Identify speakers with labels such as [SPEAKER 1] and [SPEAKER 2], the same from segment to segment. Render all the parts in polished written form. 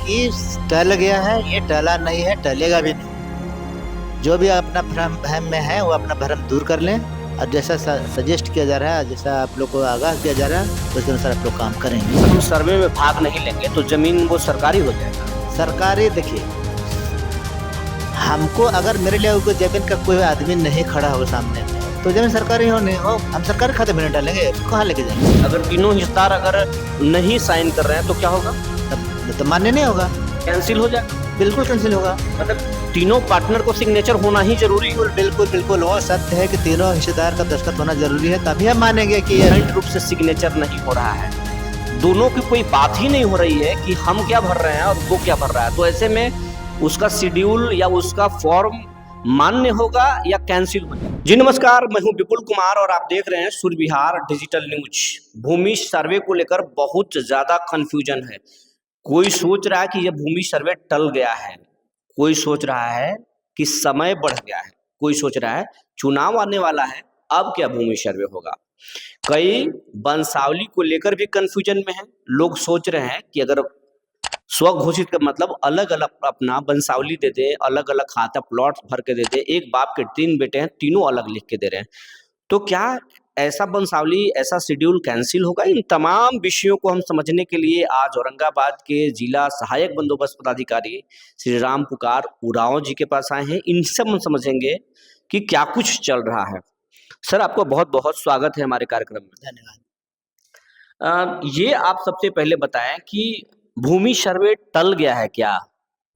[SPEAKER 1] कि टल गया है, ये टला नहीं है, टलेगा भी नहीं। जो भी अपना भ्रम वहम में है वो अपना भ्रम दूर कर लें, और जैसा सजेस्ट किया जा रहा है, जैसा आप लोग को आगाह किया जा रहा है, उसके अनुसार आप लोग काम करेंगे।
[SPEAKER 2] हम सर्वे में भाग नहीं लेंगे तो जमीन वो सरकारी हो जाएगा।
[SPEAKER 1] सरकारी देखिए, हमको अगर मेरे लिए कोई जमीन का कोई आदमी नहीं खड़ा होगा सामने में, तो जमीन सरकारी होने हो, हम सरकारी खाते में नहीं डालेंगे, उसको कहाँ लेके जाएंगे?
[SPEAKER 2] अगर तीनों हिस्सेदार अगर नहीं साइन कर रहे हैं तो क्या होगा?
[SPEAKER 1] तब तो मान्य नहीं होगा,
[SPEAKER 2] कैंसिल हो जाएगा।
[SPEAKER 1] बिल्कुल कैंसिल होगा।
[SPEAKER 2] मतलब तीनों पार्टनर को सिग्नेचर होना ही जरूरी है।
[SPEAKER 1] बिल्कुल बिल्कुल वो सत्य है कि तीनों हिस्सेदार का दस्तखत होना जरूरी है, तभी हम मानेंगे कि ये
[SPEAKER 2] पूर्ण रूप से सिग्नेचर नहीं हो रहा है, दोनों की कोई बात ही नहीं हो रही है कि हम क्या भर रहे हैं और वो क्या भर रहा है। तो ऐसे में उसका शेड्यूल या उसका फॉर्म मान्य होगा या कैंसिल हो जाएगा। जी नमस्कार, मैं हूं विपुल कुमार और आप देख रहे हैं सूर्य विहार डिजिटल न्यूज। भूमि सर्वे को लेकर बहुत ज्यादा कंफ्यूजन है। कोई सोच रहा है कि यह भूमि सर्वे टल गया है, कोई सोच रहा है कि समय बढ़ गया है, कोई सोच रहा है चुनाव आने वाला है, अब क्या भूमि सर्वे होगा। कई वंशावली को लेकर भी कंफ्यूजन में है। लोग सोच रहे हैं कि अगर स्वघोषित का मतलब अलग अलग अपना वंशावली दे दे, अलग अलग खाता प्लॉट भर के दे दे, एक बाप के 3 बेटे हैं, तीनों अलग लिख के दे रहे हैं, तो क्या ऐसा वंशावली, ऐसा शेड्यूल कैंसिल होगा? इन तमाम विषयों को हम समझने के लिए आज औरंगाबाद के जिला सहायक बंदोबस्त पदाधिकारी श्री राम पुकार उरांव जी के पास आए हैं। इनसे हम समझेंगे कि क्या कुछ चल रहा है। सर, आपको बहुत बहुत स्वागत है हमारे कार्यक्रम में।
[SPEAKER 1] धन्यवाद।
[SPEAKER 2] ये आप सबसे पहले बताएं कि भूमि सर्वे टल गया है क्या?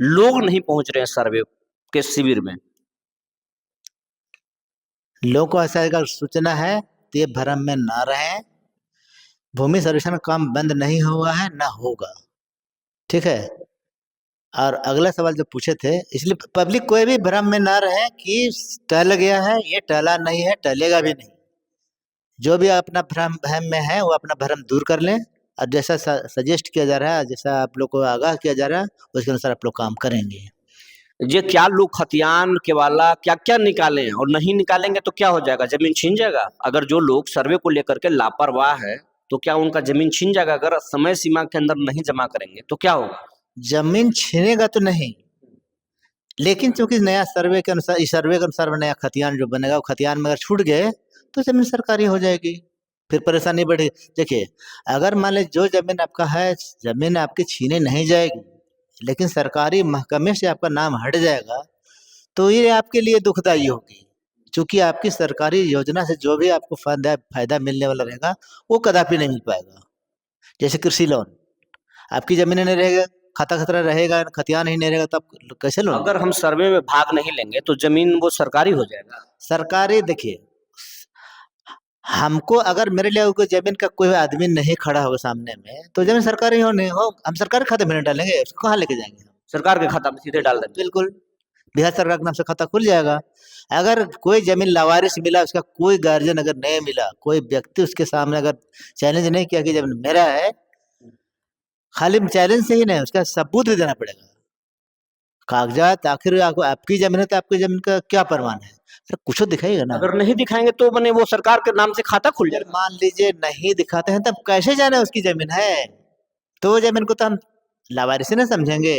[SPEAKER 2] लोग नहीं पहुंच रहे हैं सर्वे के शिविर में।
[SPEAKER 1] लोगों को ऐसा अगर सूचना है तो ये भ्रम में ना रहें। भूमि सर्वेक्षण का काम बंद नहीं हुआ है, ना होगा, ठीक है। और अगला सवाल जो पूछे थे, इसलिए पब्लिक कोई भी भ्रम में ना रहे कि टल गया है, ये टला नहीं है, टलेगा भी नहीं। जो भी अपना भ्रम वहम में है वो अपना भ्रम दूर कर लें, और जैसा सजेस्ट किया जा रहा है, जैसा आप लोग को आगाह किया जा रहा है, उसके अनुसार आप लोग काम करेंगे।
[SPEAKER 2] ये क्या लोग खतियान के वाला क्या क्या निकाले हैं, और नहीं निकालेंगे तो क्या हो जाएगा? जमीन छीन जाएगा। अगर जो लोग सर्वे को लेकर के लापरवाह है तो क्या उनका जमीन छीन जाएगा? अगर समय सीमा के अंदर नहीं जमा करेंगे तो क्या होगा?
[SPEAKER 1] जमीन छीनेगा तो नहीं, लेकिन चूंकि नया सर्वे के अनुसार, इस सर्वे के अनुसार नया खतियान जो बनेगा, वो खतियान में अगर छूट गए तो जमीन सरकारी हो जाएगी, फिर परेशानी बढ़े। देखिए, अगर मान लीजिए जो जमीन आपका है, जमीन आपकी छीने नहीं जाएगी, लेकिन सरकारी महकमे से आपका नाम हट जाएगा, तो ये आपके लिए दुखदाई होगी, क्योंकि आपकी सरकारी योजना से जो भी आपको फायदा मिलने वाला रहेगा वो कदापि नहीं मिल पाएगा। जैसे कृषि लोन, आपकी जमीन नहीं रहेगा, खाता खतरा रहेगा, खतियान ही नहीं रहेगा, तब कैसे लोन?
[SPEAKER 2] अगर हम सर्वे में भाग नहीं लेंगे तो जमीन वो सरकारी हो जाएगा।
[SPEAKER 1] सरकारी देखिए, हमको अगर मेरे लिए कोई जमीन का कोई आदमी नहीं खड़ा होगा सामने में, तो जमीन सरकारी होने हो, हम सरकारी खाते में नहीं डालेंगे, उसको कहाँ लेके जाएंगे?
[SPEAKER 2] सरकार के खाता में सीधे डाल देंगे।
[SPEAKER 1] बिल्कुल, बिहार सरकार के नाम से खाता खुल जाएगा। अगर कोई जमीन लावारिस मिला, उसका कोई गार्जियन अगर नहीं मिला, कोई व्यक्ति उसके सामने अगर चैलेंज नहीं किया कि जमीन मेरा है, खाली चैलेंज से ही नहीं, उसका सबूत भी देना पड़ेगा, कागजात। आखिर आपकी जमीन है तो आपकी जमीन का क्या प्रमाण है? सर कुछ तो दिखाइएगा ना।
[SPEAKER 2] अगर नहीं दिखाएंगे तो बने वो सरकार के नाम से खाता खुल
[SPEAKER 1] अगर
[SPEAKER 2] जाएगा।
[SPEAKER 1] मान लीजिए नहीं दिखाते हैं, तब कैसे जाने उसकी जमीन है? तो वो जमीन को तो हम लावारिसी ना समझेंगे।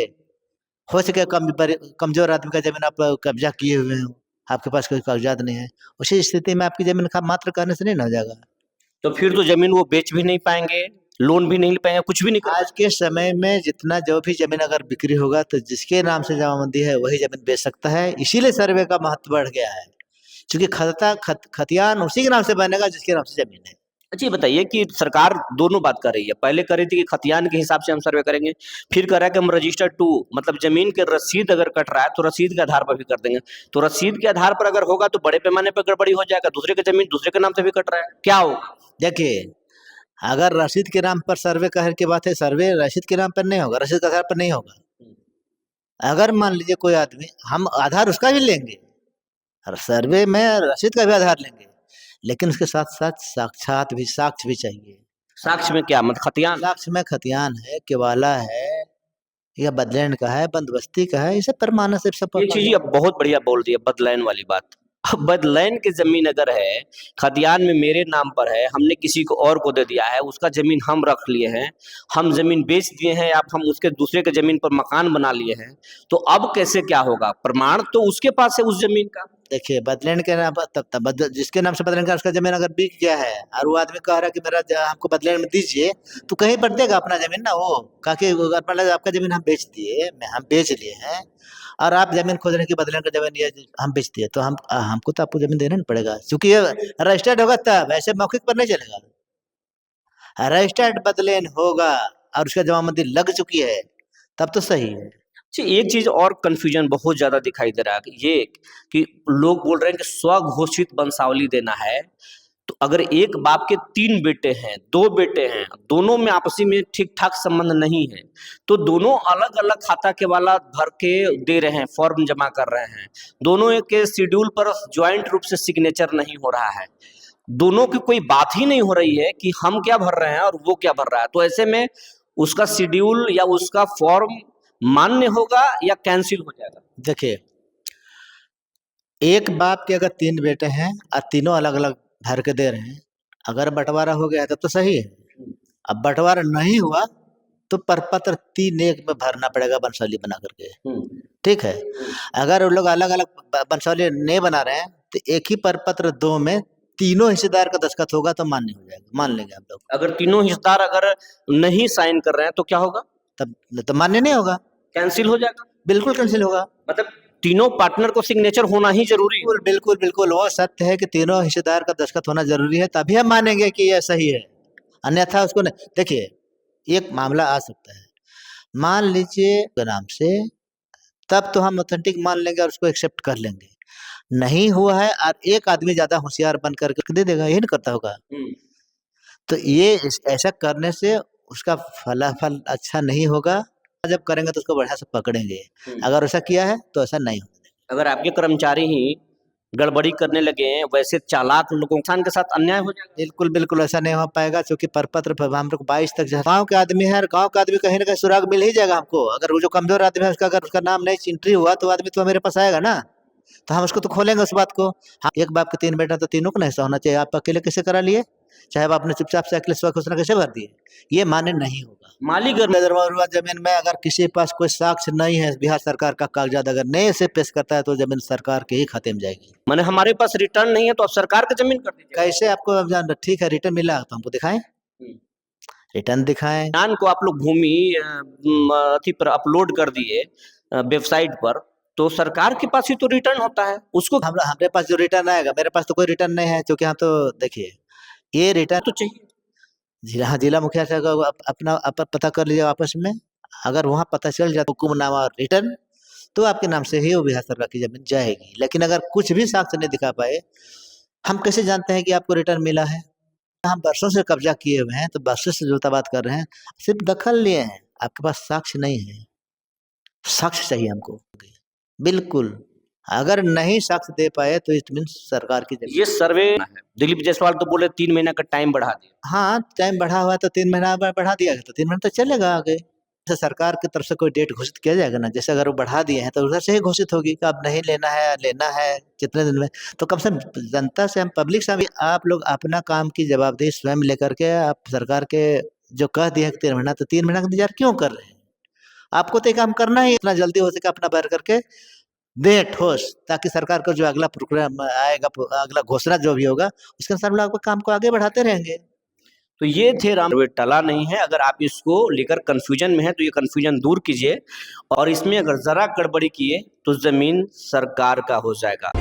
[SPEAKER 1] हो सके कमजोर आदमी का जमीन आप कब्जा किए हुए हो, आपके पास कोई कागजात नहीं है, उसी स्थिति में आपकी जमीन का मात्र करने से नहीं ना हो जाएगा।
[SPEAKER 2] तो फिर तो जमीन वो बेच भी नहीं पाएंगे, लोन भी नहीं ले पाएंगे, कुछ भी नहीं कर
[SPEAKER 1] आज के समय में जितना जो भी जमीन अगर बिक्री होगा, तो जिसके नाम से जमाबंदी है वही जमीन बेच सकता है। इसीलिए सर्वे का महत्व बढ़ गया है, क्योंकि खतियान उसी के नाम से बनेगा जिसके नाम से जमीन है।
[SPEAKER 2] अच्छा, ये बताइए कि सरकार दोनों बात कर रही है। पहले कर रही थी कि खतियान के हिसाब से हम सर्वे करेंगे, फिर कर रहा है कि हम रजिस्टर 2 मतलब जमीन के रसीद अगर कट रहा है तो रसीद के आधार पर भी कर देंगे। तो रसीद के आधार पर अगर होगा तो बड़े पैमाने पर गड़बड़ी हो जाएगा, दूसरे की जमीन दूसरे के नाम से भी कट रहा है, क्या होगा?
[SPEAKER 1] देखिए, अगर रसीद के नाम पर सर्वे कहने की बात है, सर्वे रसीद के नाम पर नहीं होगा, रसीद के आधार पर नहीं होगा। अगर मान लीजिए कोई आदमी, हम आधार उसका भी लेंगे, और सर्वे में रसीद का भी आधार लेंगे, लेकिन उसके साथ साथ साक्ष्य भी चाहिए।
[SPEAKER 2] साक्ष्य में क्या मतलब? खतियान?
[SPEAKER 1] साक्ष्य में खतियान है, केवाला है, या बदलैंड का है, बंदोबस्ती का है, इसे प्रमाण से सब
[SPEAKER 2] ये चीज अब बहुत बढ़िया बोल दी है, बदलैन वाली बात। अब बदलैन की जमीन अगर है, खतियान में मेरे नाम पर है, हमने किसी को और को दे दिया है, उसका जमीन हम रख लिए हैं, हम जमीन बेच दिए हैं, आप हम उसके दूसरे के जमीन पर मकान बना लिए हैं, तो अब कैसे क्या होगा? प्रमाण तो उसके पास है उस जमीन का।
[SPEAKER 1] देखिए बदलैंड के नाम तब जिसके नाम से बदलैंड का उसका जमीन अगर बिक गया है और वो आदमी कह रहा है कि मेरा हमको बदलैंड में दीजिए, तो कहीं पर देगा अपना जमीन ना वो कहा कि मतलब आपका जमीन हम बेच दिए, हम बेच लिए हैं और आप जमीन खोज रहे हैं कि बदलैंड का जमीन ये हम बेच दिए, तो हमको तो आपको जमीन देना नहीं पड़ेगा, क्योंकि ये रजिस्टर्ड होगा तब, ऐसे मौखिक पर नहीं चलेगा। रजिस्टर्ड बदलैंड होगा और उसका जमाबंदी लग चुकी है तब तो सही है।
[SPEAKER 2] जी, एक चीज और कंफ्यूजन बहुत ज्यादा दिखाई दे रहा है ये कि लोग बोल रहे हैं कि स्वघोषित वंशावली देना है, तो अगर एक बाप के 3 बेटे हैं, 2 बेटे हैं, दोनों में आपसी में ठीक ठाक संबंध नहीं है, तो दोनों अलग अलग खाता के वाला भर के दे रहे हैं, फॉर्म जमा कर रहे हैं, दोनों के शेड्यूल पर ज्वाइंट रूप से सिग्नेचर नहीं हो रहा है, दोनों की कोई बात ही नहीं हो रही है कि हम क्या भर रहे हैं और वो क्या भर रहा है, तो ऐसे में उसका शेड्यूल या उसका फॉर्म मान्य होगा या कैंसिल हो जाएगा?
[SPEAKER 1] देखिए एक बाप के अगर 3 बेटे हैं और तीनों अलग अलग भर के दे रहे हैं, अगर बंटवारा हो गया है तब तो सही है। अब बंटवारा नहीं हुआ तो परपत्र 3-1 में भरना पड़ेगा वंशावली बना करके, ठीक है। अगर वो लोग अलग अलग वंशावली नहीं बना रहे हैं तो एक ही परपत्र 2 में तीनों हिस्सेदार का दस्तखत होगा तो मान्य हो जाएगा, मान लेंगे आप लोग।
[SPEAKER 2] अगर तीनों हिस्सेदार अगर नहीं साइन कर रहे हैं तो क्या होगा?
[SPEAKER 1] तब तो मान्य नहीं होगा,
[SPEAKER 2] कैंसिल हो जाएगा।
[SPEAKER 1] बिल्कुल कैंसिल होगा।
[SPEAKER 2] मतलब तीनों पार्टनर को सिग्नेचर होना ही जरूरी है।
[SPEAKER 1] बिल्कुल बिल्कुल बिल्कुल वो सत्य है कि तीनों हिस्सेदार का दस्तखत होना जरूरी है, तभी हम मानेंगे कि यह सही है, अन्यथा उसको नहीं। देखिए एक मामला आ सकता है, मान लीजिए के नाम से, तब तो हम ऑथेंटिक मान लेंगे और उसको एक्सेप्ट कर लेंगे। नहीं हुआ है और एक आदमी ज्यादा होशियार बन करके दे देगा, यही नहीं करता होगा, तो ये ऐसा करने से उसका फलाफल अच्छा नहीं होगा। जब करेंगे तो उसको बढ़िया से पकड़ेंगे, अगर ऐसा किया है तो ऐसा नहीं होगा।
[SPEAKER 2] अगर आपके कर्मचारी ही गड़बड़ी करने लगे हैं, वैसे चालाक लोगों के साथ अन्याय हो जाएगा।
[SPEAKER 1] बिल्कुल बिल्कुल ऐसा नहीं हो पाएगा, क्योंकि परपत्र हम लोग 22 तक गाँव के आदमी है और गाँव का आदमी कहीं ना कहीं सुराग मिल ही जाएगा हमको। अगर वो जो कमजोर आदमी है उसका अगर उसका नाम नहीं एंट्री हुआ तो आदमी तो मेरे पास आएगा ना, तो हम उसको तो खोलेंगे उस बात को। हाँ एक बाप के 3 बेटा तो तीनों को नहीं ऐसा होना चाहिए, आप अकेले कैसे करा लिए, चाहे आप अपने चुपचाप से अकेले स्व घोषणा कैसे भर दिए, ये मान्य नहीं होगा।
[SPEAKER 2] मालिक
[SPEAKER 1] जमीन में अगर किसी के पास कोई साक्ष्य नहीं है, बिहार सरकार का कागजात अगर नहीं से पेश करता है तो जमीन सरकार के ही खाते में जाएगी।
[SPEAKER 2] मैंने हमारे पास रिटर्न नहीं है तो आप सरकार का जमीन कर दीजिए।
[SPEAKER 1] कैसे आपको ठीक है रिटर्न मिला तो हमको दिखाएं, रिटर्न दिखाएं।
[SPEAKER 2] ज्ञान को आप लोग भूमि अथी पर अपलोड कर दिए वेबसाइट पर, तो सरकार के पास ही तो रिटर्न होता है उसको।
[SPEAKER 1] हमारे पास जो रिटर्न आएगा, मेरे पास तो कोई रिटर्न नहीं है, क्योंकि यहाँ तो देखिए ये रिटर्न
[SPEAKER 2] तो चाहिए
[SPEAKER 1] जिला मुखिया से अपना पता कर लीजिए आपस में, अगर वहाँ पता चल जाए हुक्मनामा और रिटर्न तो आपके नाम से ही वो बिहार सरकार की जमीन जाएगी। लेकिन अगर कुछ भी साक्ष्य नहीं दिखा पाए, हम कैसे जानते हैं कि आपको रिटर्न मिला है? हम वर्षों से कब्जा किए हुए हैं, तो वर्षों से जो बात कर रहे हैं, सिर्फ दखल लिए हैं, आपके पास साक्ष्य नहीं है, साक्ष्य चाहिए हमको। बिल्कुल अगर नहीं साक्ष्य दे पाए तो इट मीन सरकार की जमीन।
[SPEAKER 2] ये सर्वे है। दिलीप जायसवाल तो बोले 3 महीना का टाइम बढ़ा दिया।
[SPEAKER 1] हाँ टाइम बढ़ा हुआ तो 3 महीना बढ़ा दिया गया तो 3 महीना तो चलेगा आगे। तो सरकार की तरफ से कोई डेट घोषित किया जाएगा ना, जैसे अगर वो बढ़ा दिए हैं तो उधर से ही घोषित होगी कि अब नहीं लेना है कितने दिन में। तो कम से कम जनता से, हम पब्लिक से, आप लोग अपना काम की जवाबदेही स्वयं लेकर के आप सरकार के जो कह दिए 3 महीना, तो 3 महीना का इंतजार क्यों कर रहे हैं? आपको तो काम करना ही इतना जल्दी हो सके, अपना बैर करके दे ठोस, ताकि सरकार का जो अगला प्रोग्राम आएगा, अगला घोषणा जो भी होगा, उसके अनुसार हम लोग काम को आगे बढ़ाते रहेंगे।
[SPEAKER 2] तो ये थे राम, टला नहीं है। अगर आप इसको लेकर कंफ्यूजन में है तो ये कंफ्यूजन दूर कीजिए, और इसमें अगर जरा गड़बड़ी किए तो जमीन सरकार का हो जाएगा।